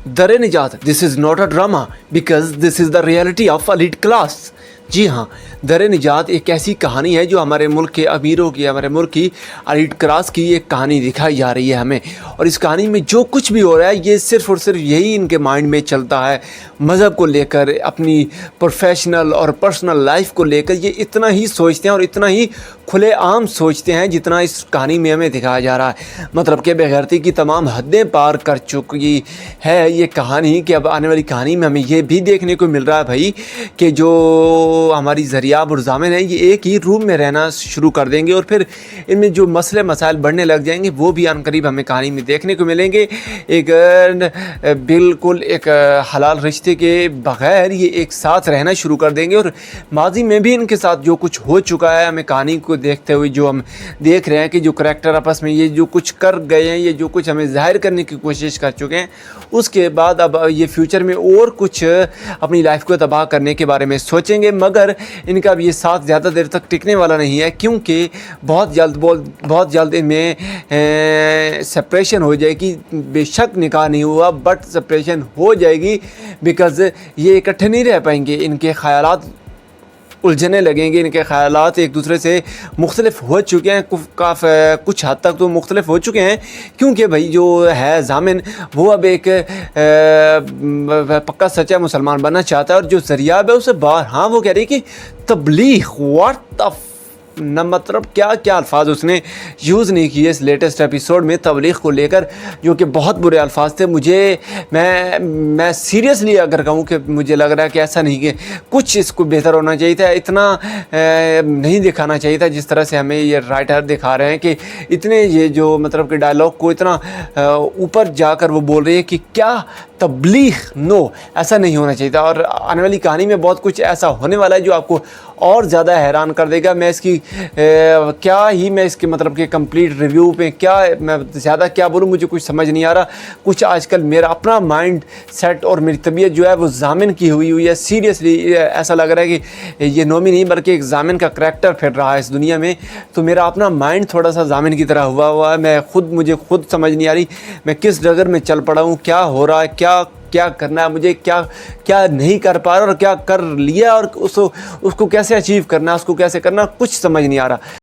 दर निजात, this is not a drama because this is the reality of a lead class. जी हाँ, दर निजात एक ऐसी कहानी है जो हमारे मुल्क के अमीरों की, हमारे मुल्क की एलीट क्लास की एक कहानी दिखाई जा रही है हमें। और इस कहानी में जो कुछ भी हो रहा है ये सिर्फ़ और सिर्फ यही इनके माइंड में चलता है, मज़हब को लेकर, अपनी प्रोफेशनल और पर्सनल लाइफ को लेकर ये इतना ही सोचते हैं और इतना ही खुलेआम सोचते हैं जितना इस कहानी में हमें दिखाया जा रहा है। मतलब कि बेगैरती की तमाम हदें पार कर चुकी है ये कहानी कि अब आने वाली कहानी में हमें ये भी देखने को मिल रहा है भाई कि जो हमारी ज़रियाब और ज़ामिन है ये एक ही रूम में रहना शुरू कर देंगे और फिर इनमें जो मसले मसाइल बढ़ने लग जाएंगे वो भी अनकरीब हमें कहानी में देखने को मिलेंगे। एक बिल्कुल एक हलाल रिश्ते के बग़ैर ये एक साथ रहना शुरू कर देंगे और माजी में भी इनके साथ जो कुछ हो चुका है हमें कहानी को देखते हुए जो हम देख रहे हैं कि जो करैक्टर आपस में ये जो कुछ कर गए हैं, ये जो कुछ हमें ज़ाहिर करने की कोशिश कर चुके हैं, उसके बाद अब ये फ्यूचर में और कुछ अपनी लाइफ को तबाह करने के बारे में सोचेंगे। मगर इनका अब ये साथ ज़्यादा देर तक टिकने वाला नहीं है क्योंकि बहुत जल्द इनमें सेपरेशन हो जाएगी। बेशक निकाह नहीं हुआ बट सेपरेशन हो जाएगी बिकॉज़ ये इकट्ठे नहीं रह पाएंगे। इनके ख़यालात उलझने लगेंगे, इनके ख़यालात एक दूसरे से मुख्तलिफ हो चुके हैं, कुछ हद तक तो मुख्तलिफ हो चुके हैं क्योंकि भाई जो है ज़ामिन वो अब एक पक्का सच्चा मुसलमान बनना चाहता है और जो ज़रियाब है उसे बाहर, हाँ वो कह रही है कि तबलीग, व्हाट द न मतलब क्या क्या अल्फाज उसने यूज़ नहीं किए इस लेटेस्ट एपिसोड में तबलीग को लेकर, जो कि बहुत बुरे अल्फाज थे। मैं सीरियसली अगर कहूँ कि मुझे लग रहा है कि ऐसा नहीं कि कुछ इसको बेहतर होना चाहिए था, इतना नहीं दिखाना चाहिए था जिस तरह से हमें ये राइटर दिखा रहे हैं कि इतने ये जो मतलब कि डायलॉग को इतना ऊपर जाकर वो बोल रही है कि क्या तबलीग, नो ऐसा नहीं होना चाहिए था। और आने वाली कहानी में बहुत कुछ ऐसा होने वाला है जो आपको और ज़्यादा हैरान कर देगा। मैं इसकी मैं इसके मतलब कि कंप्लीट रिव्यू पे मैं ज़्यादा क्या बोलूँ, मुझे कुछ समझ नहीं आ रहा। कुछ आजकल मेरा अपना माइंड सेट और मेरी तबीयत जो है वो ज़ामिन की हुई है। सीरियसली ऐसा लग रहा है कि ये नोमी नहीं बल्कि एक ज़ामिन का करैक्टर फिर रहा है इस दुनिया में। तो मेरा अपना माइंड थोड़ा सा ज़ामिन की तरह हुआ है। मुझे खुद समझ नहीं आ रही मैं किस डगर में चल पड़ा हूँ, क्या हो रहा है, क्या करना है मुझे, क्या नहीं कर पा रहा और क्या कर लिया और उसको कैसे अचीव करना है, उसको कैसे करना, कुछ समझ नहीं आ रहा।